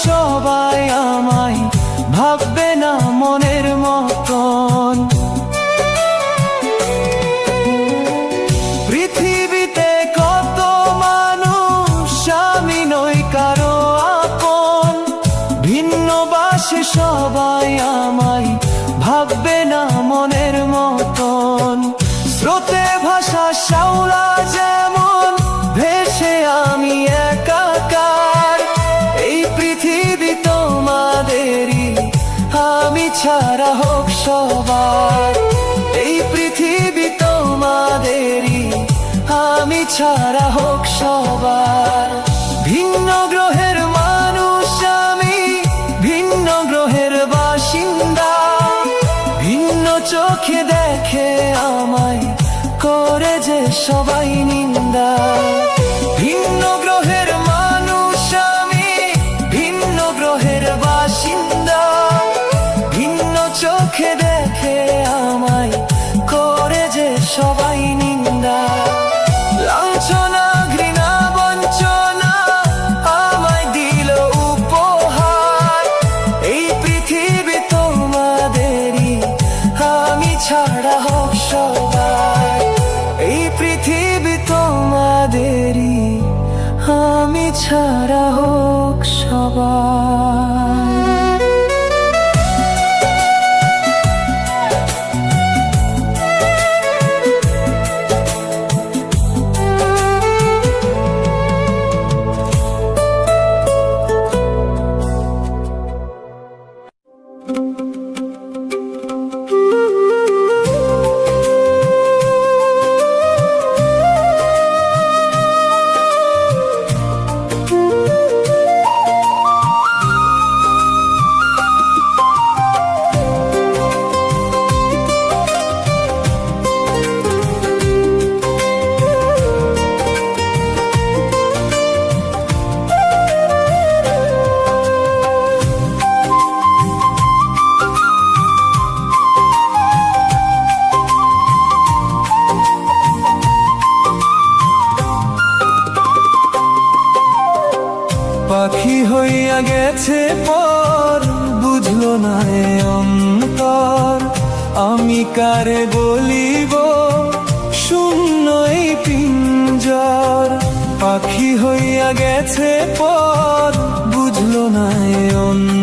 সবাই আমায় ভাববে না মনের মতন। পৃথিবীতে কত মানুষ, আমি নই কারো আপন। ভিন্ন বাসে সবাই আমায় ভাববে না মনের মতন। স্রোতে ভাষা শ্যাওলা যেমন ভেসে আমি একাকার। এই পৃথিবী তোমাদেরই, আমি ছাড়া হোক সবার। এই পৃথিবী তোমাদেরই, আমি ছাড়া হোক সবার। ভিন্ন গ্রহের মানুষ আমি, ভিন্ন গ্রহের বাসিন্দা। ভিন্ন চোখে দেখে আমায়, করে যে সবাই নিন্দা। ভিন্ন গ্রহের মানুষ আমি, ভিন্ন গ্রহের বাসিন্দা। ভিন্ন চোখে দেখে আমায়, করে যে সবাই নিন্দা। লাঞ্ছনা ঘৃণা বঞ্চনা আমায় দিল উপহার। এই পৃথিবী তোমাদেরই, আমি ছাড়া হোক সবার। এই পৃথিবী তোমাদেরই, আমি ছাড়া হোক সবার। পাখি হইয়া গেছে পর, বুঝলো না এ অন্তর। আমি কারে বলিব শূন্য এই পিঞ্জর। পাখি হইয়া গেছে পর, বুঝলো না এ অন্তর।